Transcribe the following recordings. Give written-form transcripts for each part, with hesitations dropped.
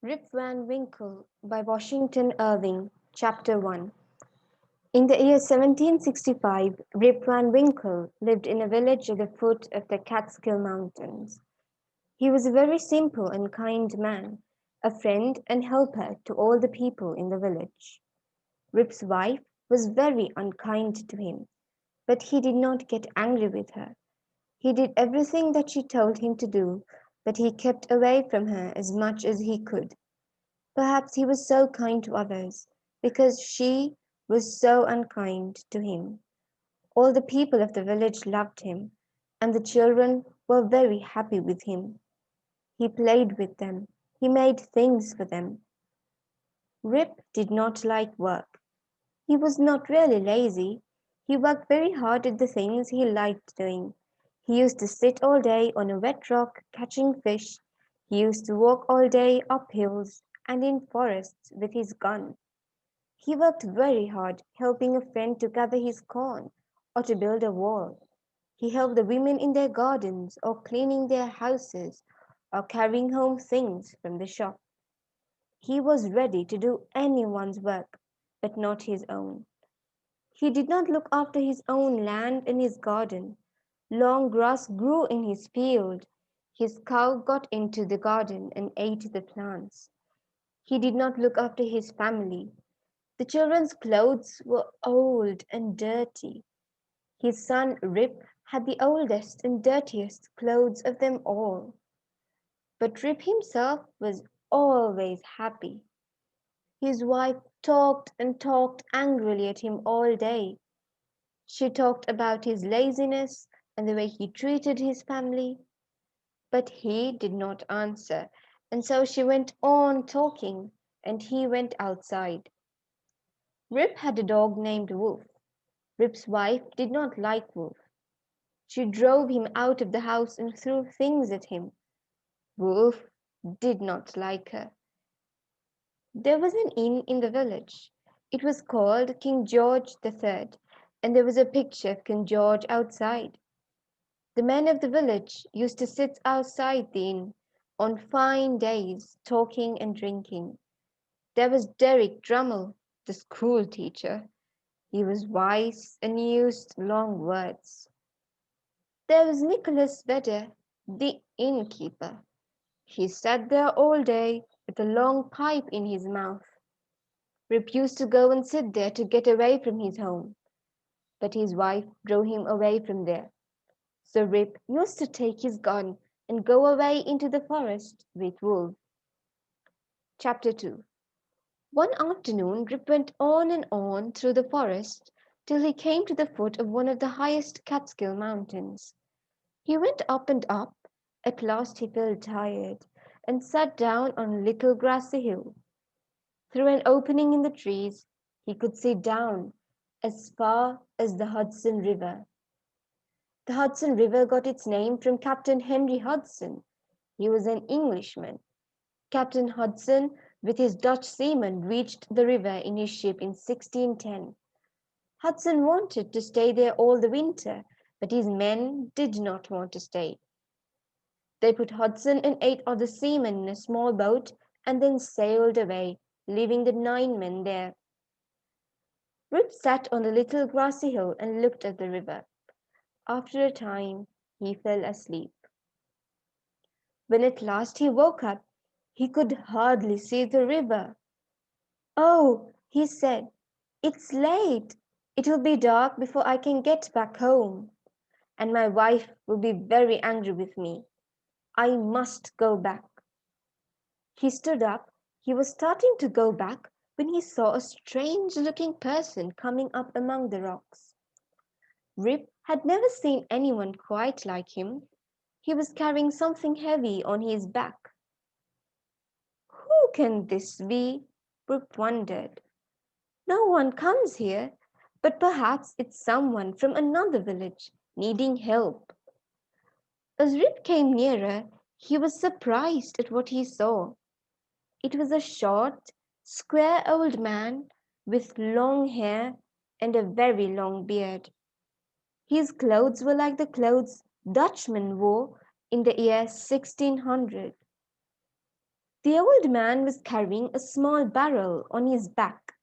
Rip Van Winkle by Washington Irving, Chapter 1. In the year 1765, Rip Van Winkle lived in a village at the foot of the Catskill Mountains. He was a very simple and kind man, a friend and helper to all the people in the village. Rip's wife was very unkind to him, but he did not get angry with her. He did everything that she told him to do, but he kept away from her as much as he could. Perhaps he was so kind to others because she was so unkind to him. All the people of the village loved him, and the children were very happy with him. He played with them. He made things for them. Rip did not like work. He was not really lazy. He worked very hard at the things he liked doing. He used to sit all day on a wet rock catching fish. He used to walk all day up hills and in forests with his gun. He worked very hard helping a friend to gather his corn or to build a wall. He helped the women in their gardens or cleaning their houses or carrying home things from the shop. He was ready to do anyone's work, but not his own. He did not look after his own land and his garden. Long grass grew in his field. His cow got into the garden and ate the plants. He did not look after his family. The children's clothes were old and dirty. His son Rip had the oldest and dirtiest clothes of them all. But Rip himself was always happy. His wife talked and talked angrily at him all day. She talked about his laziness and the way he treated his family, but he did not answer, and so she went on talking, and he went outside. Rip had a dog named Wolf. Rip's wife did not like Wolf. She drove him out of the house and threw things at him. Wolf did not like her. There was an inn in the village. It was called King George III, and there was a picture of King George outside. The men of the village used to sit outside the inn on fine days, talking and drinking. There was Derrick Drummle, the school teacher. He was wise and used long words. There was Nicholas Vedder, the innkeeper. He sat there all day with a long pipe in his mouth. Rip used to go and sit there to get away from his home, but his wife drove him away from there. So Rip used to take his gun and go away into the forest with Wolf. Chapter 2. One afternoon Rip went on and on through the forest till he came to the foot of one of the highest Catskill mountains. He went up and up. At last he felt tired and sat down on a little grassy hill. Through an opening in the trees he could see down as far as the Hudson River. The Hudson River got its name from Captain Henry Hudson. He was an Englishman. Captain Hudson, with his Dutch seamen, reached the river in his ship in 1610. Hudson wanted to stay there all the winter, but his men did not want to stay. They put Hudson and 8 other seamen in a small boat and then sailed away, leaving the 9 men there. Rip sat on the little grassy hill and looked at the river. After a time he fell asleep. When at last he woke up, he could hardly see the river. "Oh," he said, "it's late. It will be dark before I can get back home, and my wife will be very angry with me. I must go back." He stood up. He was starting to go back when he saw a strange-looking person coming up among the rocks. Rip had never seen anyone quite like him. He was carrying something heavy on his back. "Who can this be?" Rip wondered. "No one comes here, but perhaps it's someone from another village needing help." As Rip came nearer, he was surprised at what he saw. It was a short, square old man with long hair and a very long beard. His clothes were like the clothes Dutchmen wore in the year 1600. The old man was carrying a small barrel on his back.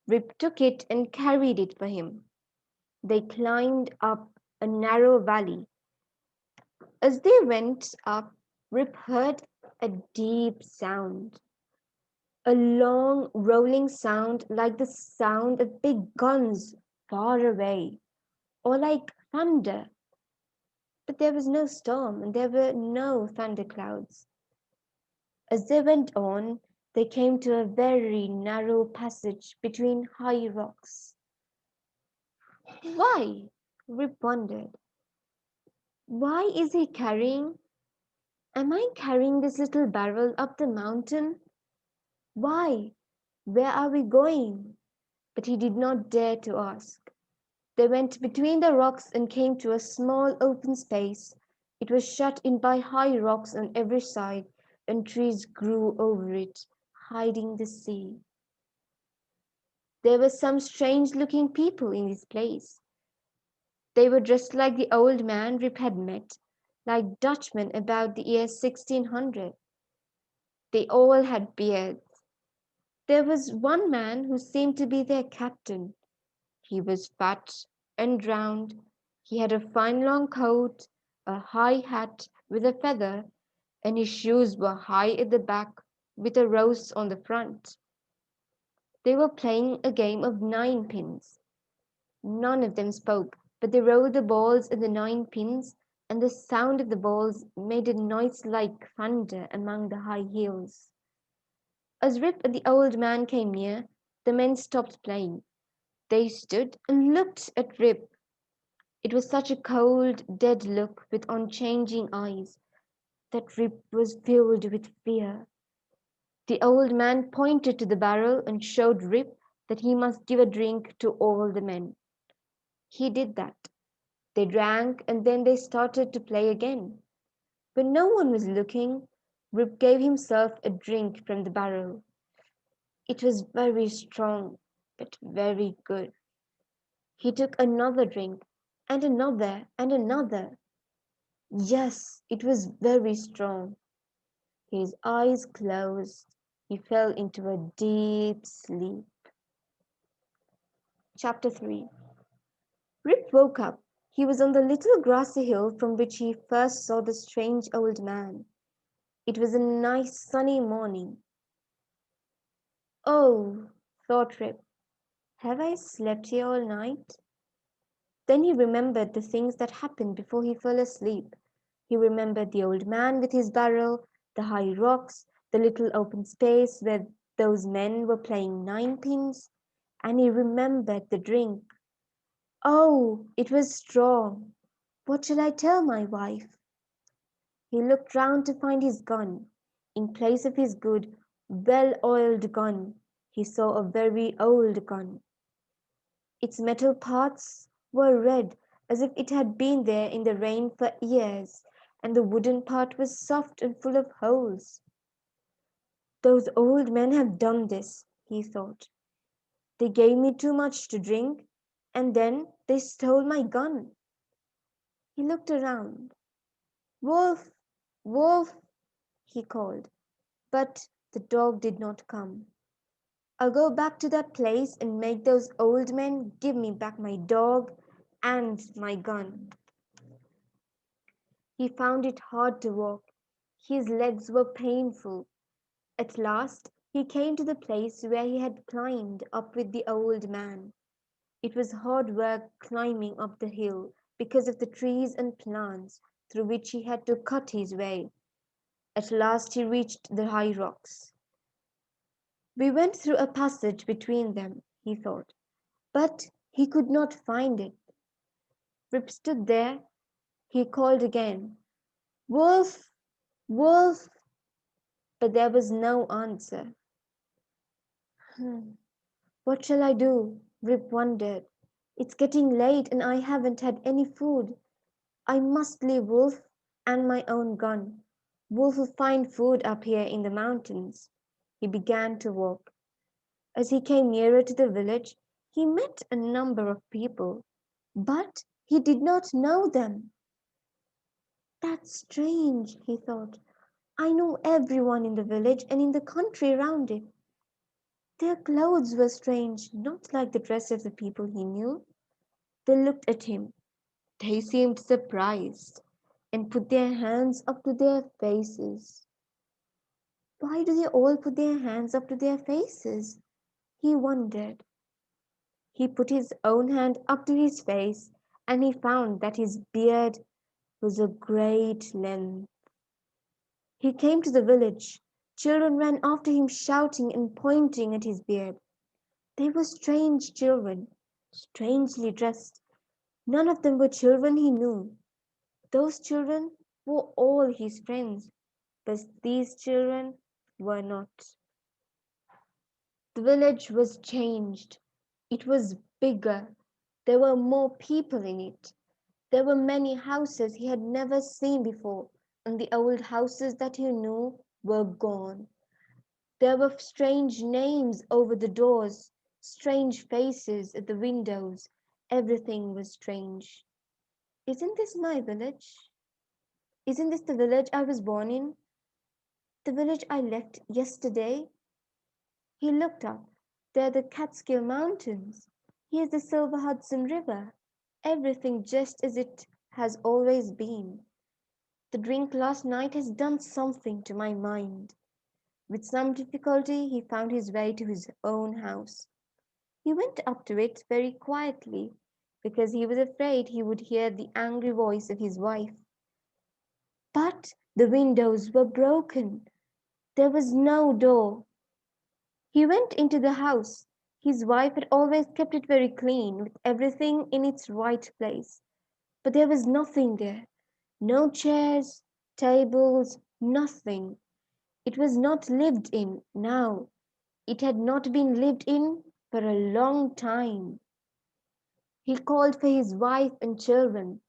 Rip took it and carried it for him. They climbed up a narrow valley. As they went up, Rip heard a deep sound, a long rolling sound like the sound of big guns far away, or like thunder. But there was no storm and there were no thunderclouds. As they went on, they came to a very narrow passage between high rocks. Why? Rip wondered. Why is he carrying? Am I carrying this little barrel up the mountain? Why? Where are we going? But he did not dare to ask. They went between the rocks and came to a small open space. It was shut in by high rocks on every side, and trees grew over it, hiding the sea. There were some strange-looking people in this place. They were dressed like the old man Rip had met, like Dutchmen about the year 1600. They all had beards. There was one man who seemed to be their captain. He was fat and round. He had a fine long coat, a high hat with a feather, and his shoes were high at the back with a rose on the front. They were playing a game of ninepins. None of them spoke, but they rolled the balls in the 9 pins, and the sound of the balls made a noise like thunder among the high hills. As Rip and the old man came near, the men stopped playing. They stood and looked at Rip. It was such a cold, dead look with unchanging eyes that Rip was filled with fear. The old man pointed to the barrel and showed Rip that he must give a drink to all the men. He did that. They drank and then they started to play again. When no one was looking, Rip gave himself a drink from the barrel. It was very strong, but very good. He took another drink, and another, and another. Yes, it was very strong. His eyes closed. He fell into a deep sleep. Chapter 3. Rip woke up. He was on the little grassy hill from which he first saw the strange old man. It was a nice sunny morning. Oh, thought Rip, have I slept here all night? Then he remembered the things that happened before he fell asleep. He remembered the old man with his barrel, the high rocks, the little open space where those men were playing ninepins, and he remembered the drink. Oh, it was strong. What shall I tell my wife? He looked round to find his gun. In place of his good, well-oiled gun, he saw a very old gun. Its metal parts were red, as if it had been there in the rain for years, and the wooden part was soft and full of holes. Those old men have done this, he thought. They gave me too much to drink, and then they stole my gun. He looked around. Wolf! Wolf! He called, but the dog did not come. I'll go back to that place and make those old men give me back my dog and my gun. He found it hard to walk. His legs were painful. At last he came to the place where he had climbed up with the old man. It was hard work climbing up the hill because of the trees and plants through which he had to cut his way. At last he reached the high rocks. We went through a passage between them, he thought, but he could not find it. Rip stood there. He called again, Wolf! Wolf! But there was no answer. What shall I do? Rip wondered. It's getting late and I haven't had any food. I must leave Wolf and my own gun. Wolf will find food up here in the mountains. He began to walk. As he came nearer to the village, he met a number of people, but he did not know them. That's strange, he thought. I know everyone in the village and in the country around it. Their clothes were strange, not like the dress of the people he knew. They looked at him. They seemed surprised and put their hands up to their faces. Why do they all put their hands up to their faces? He wondered. He put his own hand up to his face and he found that his beard was a great length. He came to the village. Children ran after him shouting and pointing at his beard. They were strange children, strangely dressed. None of them were children he knew. Those children were all his friends, but these children were not. The village was changed. It was bigger. There were more people in it. There were many houses he had never seen before, and the old houses that he knew were gone. There were strange names over the doors, strange faces at the windows. Everything was strange. Isn't this my village? Isn't this the village I was born in? The village I left yesterday? He looked up. There are the Catskill Mountains. Here's the silver Hudson River. Everything just as it has always been. The drink last night has done something to my mind. With some difficulty he found his way to his own house. He went up to it very quietly, because he was afraid he would hear the angry voice of his wife. But the windows were broken. There was no door. He went into the house. His wife had always kept it very clean, with everything in its right place. But there was nothing there. No chairs, tables, nothing. It was not lived in now. It had not been lived in for a long time. He called for his wife and children,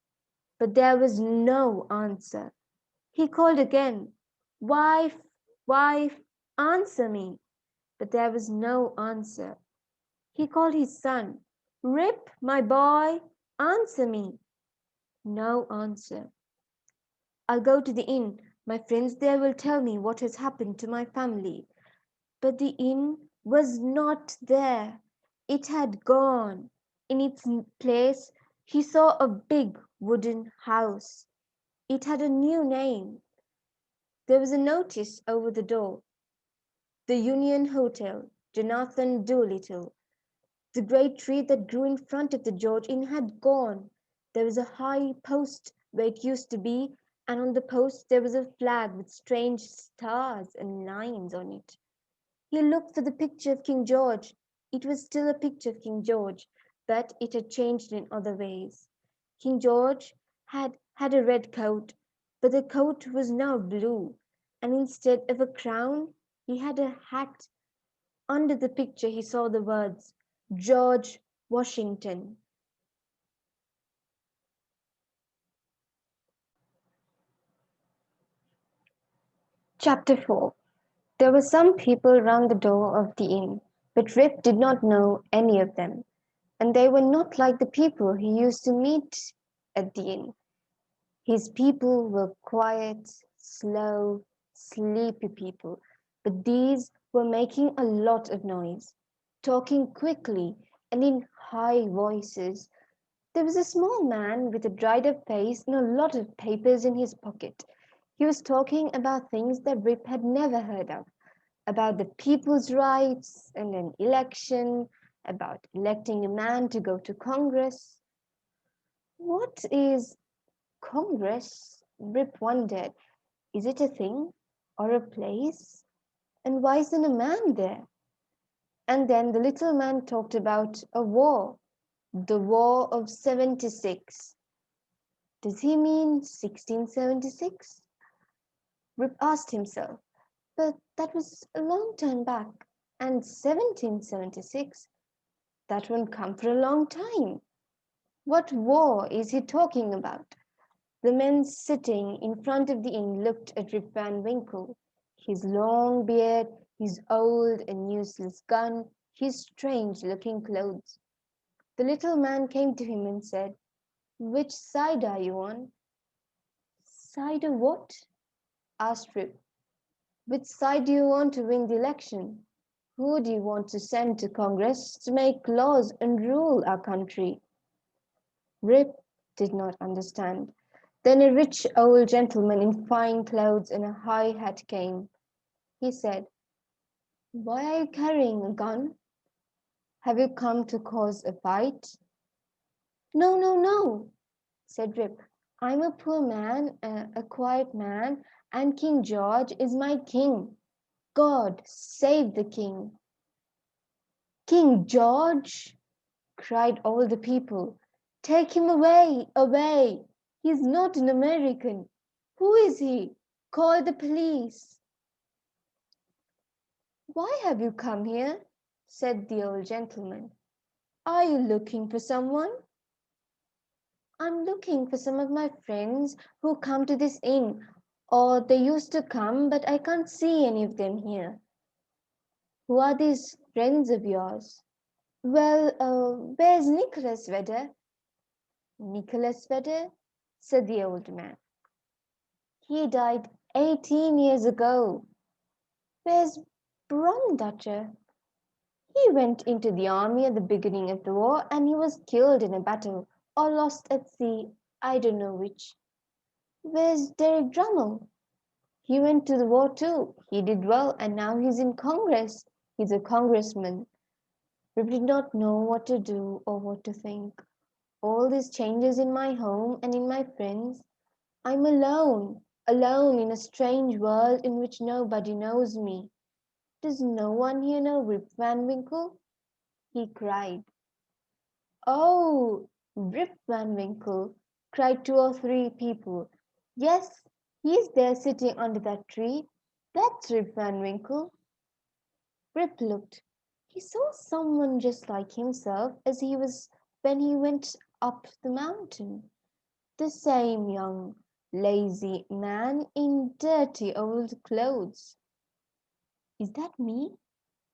but there was no answer. He called again, "Wife, wife, answer me!" But there was no answer. He called his son, "Rip, my boy, answer me!" No answer. "I'll go to the inn. My friends there will tell me what has happened to my family." But the inn was not there. It had gone. In its place he saw a big wooden house. It had a new name. There was a notice over the door: "The Union Hotel, Jonathan Doolittle." The great tree that grew in front of the George Inn had gone. There was a high post where it used to be, and on the post there was a flag with strange stars and lines on it. He looked for the picture of King George. It was still a picture of King George, but it had changed in other ways. King George had a red coat, but the coat was now blue, and instead of a crown, he had a hat. Under the picture he saw the words, "George Washington." Chapter 4. There were some people round the door of the inn, but Rip did not know any of them, and they were not like the people he used to meet at the inn. His people were quiet, slow, sleepy people, but these were making a lot of noise, talking quickly and in high voices. There was a small man with a dried up face and a lot of papers in his pocket. He was talking about things that Rip had never heard of, about the people's rights and an election, about electing a man to go to Congress. What is Congress? Rip wondered. Is it a thing or a place? And why isn't a man there? And then the little man talked about a war, the War of 76. Does he mean 1676? Rip asked himself. But that was a long time back. And 1776? That won't come for a long time. What war is he talking about? The men sitting in front of the inn looked at Rip Van Winkle. His long beard, his old and useless gun, his strange-looking clothes. The little man came to him and said, "Which side are you on?" "Side of what?" asked Rip. Which side do you want to win the election? Who do you want to send to Congress to make laws and rule our country? Rip did not understand. Then a rich old gentleman in fine clothes and a high hat came. He said, "Why are you carrying a gun? Have you come to cause a fight?" "No, no, no," said Rip. "I'm a poor man, a quiet man, and King George is my king. God save the king." "King George!" cried all the people. "Take him away, away! He's not an American. Who is he? Call the police." "Why have you come here?" said the old gentleman. "Are you looking for someone?" "I'm looking for some of my friends who come to this inn, or they used to come, but I can't see any of them here." "Who are these friends of yours?" "Well, where's Nicholas Vedder?" "Nicholas Vedder?" said the old man. "He died 18 years ago." "Where's Brom Dutcher?" "He went into the army at the beginning of the war, and he was killed in a battle, or lost at sea, I don't know which." "Where's Derek Drummond?" "He went to the war too. He did well, and now he's in Congress. He's a congressman." Rip did not know what to do or what to think. All these changes in my home and in my friends. I'm alone, alone in a strange world in which nobody knows me. Does no one here know Rip Van Winkle? He cried. "Oh, Rip Van Winkle!" cried two or three people. "Yes, he's there sitting under that tree. That's Rip Van Winkle." Rip looked. He saw someone just like himself as he was when he went up the mountain. The same young, lazy man in dirty old clothes. "Is that me?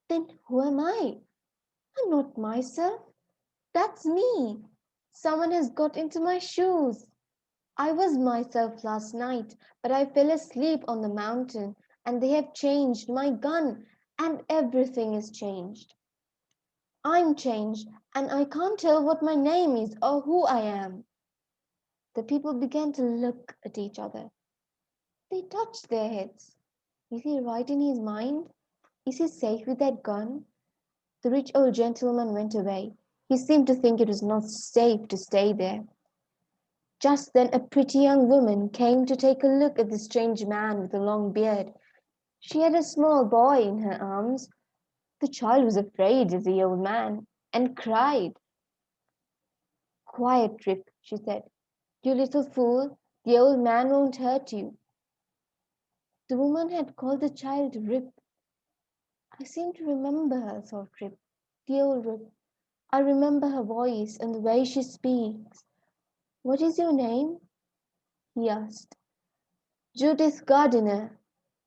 Then who am I? I'm not myself. That's me. Someone has got into my shoes. I was myself last night, but I fell asleep on the mountain, and they have changed my gun, and everything is changed. I'm changed, and I can't tell what my name is or who I am." The people began to look at each other. They touched their heads. Is he right in his mind? Is he safe with that gun? The rich old gentleman went away. He seemed to think it was not safe to stay there. Just then a pretty young woman came to take a look at the strange man with the long beard. She had a small boy in her arms. The child was afraid of the old man, and cried. "Quiet, Rip," she said. "You little fool, the old man won't hurt you." The woman had called the child Rip. "I seem to remember her," thought Rip. "The old Rip. I remember her voice and the way she speaks. What is your name?" he asked. "Judith Gardiner."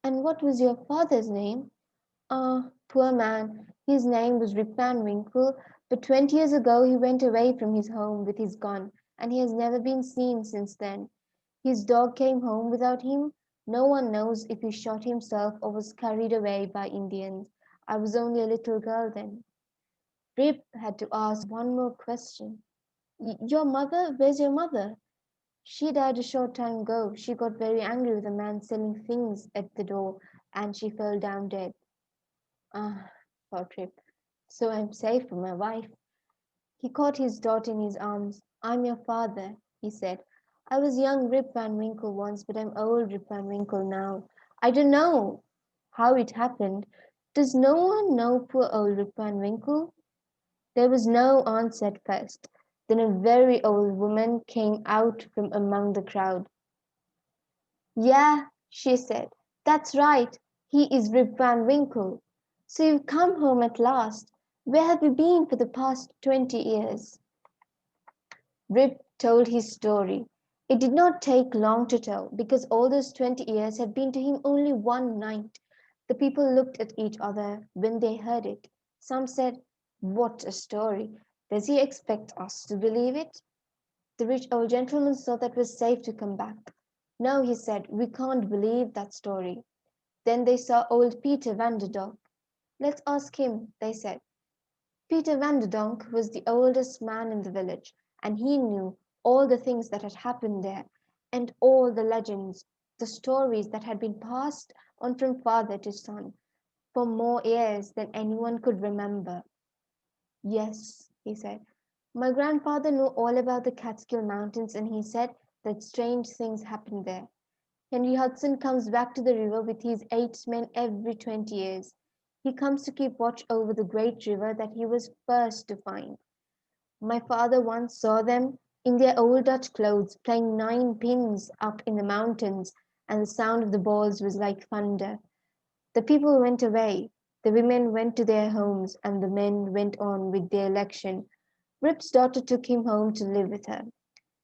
"And what was your father's name?" "Ah, poor man, his name was Rip Van Winkle, but 20 years ago he went away from his home with his gun, and he has never been seen since then. His dog came home without him. No one knows if he shot himself or was carried away by Indians. I was only a little girl then." Rip had to ask one more question. "Your mother? Where's your mother?" "She died a short time ago. She got very angry with a man selling things at the door, and she fell down dead." "Ah," thought Rip, "so I'm safe from my wife." He caught his daughter in his arms. "I'm your father," he said. "I was young Rip Van Winkle once, but I'm old Rip Van Winkle now. I don't know how it happened. Does no one know poor old Rip Van Winkle?" There was no answer at first. Then a very old woman came out from among the crowd. "Yeah," she said, "that's right. He is Rip Van Winkle. So you've come home at last. Where have you been for the past 20 years?" Rip told his story. It did not take long to tell, because all those 20 years had been to him only one night. The people looked at each other when they heard it. Some said, "What a story! Does he expect us to believe it?" The rich old gentleman thought that was safe to come back. "No," he said, "we can't believe that story." Then they saw old Peter Vanderdonk. "Let's ask him," they said. Peter Vanderdonk was the oldest man in the village, and he knew all the things that had happened there, and all the legends, the stories that had been passed on from father to son for more years than anyone could remember. "Yes," he said, "my grandfather knew all about the Catskill Mountains, and he said that strange things happened there. Henry Hudson comes back to the river with his 8 men every 20 years. He comes to keep watch over the great river that he was first to find. My father once saw them in their old Dutch clothes playing nine pins up in the mountains, and the sound of the balls was like thunder. The people went away, the women went to their homes, and the men went on with their election. Rip's daughter took him home to live with her.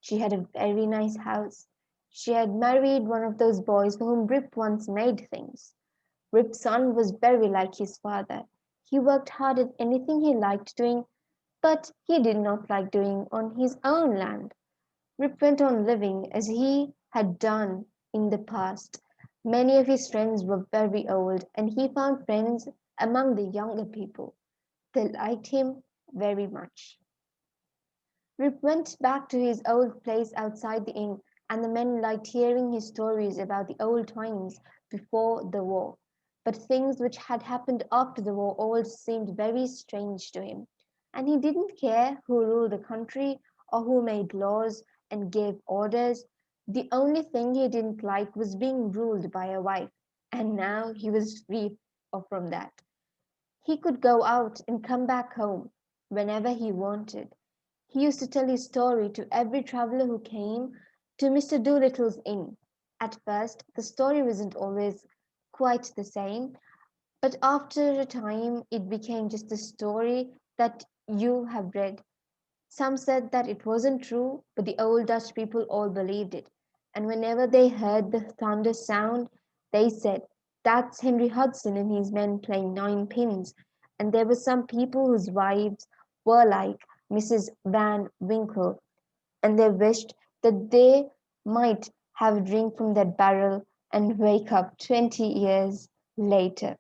She had a very nice house. She had married one of those boys for whom Rip once made things. Rip's son was very like his father. He worked hard at anything he liked doing, but he did not like doing on his own land. Rip went on living as he had done in the past. Many of his friends were very old, and he found friends among the younger people. They liked him very much. Rip went back to his old place outside the inn, and the men liked hearing his stories about the old times before the war. But things which had happened after the war all seemed very strange to him, and he didn't care who ruled the country or who made laws and gave orders. The only thing he didn't like was being ruled by a wife, and now he was free from that. He could go out and come back home whenever he wanted. He used to tell his story to every traveler who came to Mr. Doolittle's inn. At first, the story wasn't always quite the same, but after a time it became just the story that you have read. Some said that it wasn't true, but the old Dutch people all believed it. And whenever they heard the thunder sound, they said, "That's Henry Hudson and his men playing nine pins." And there were some people whose wives were like Mrs. Van Winkle, and they wished that they might have a drink from that barrel and wake up 20 years later.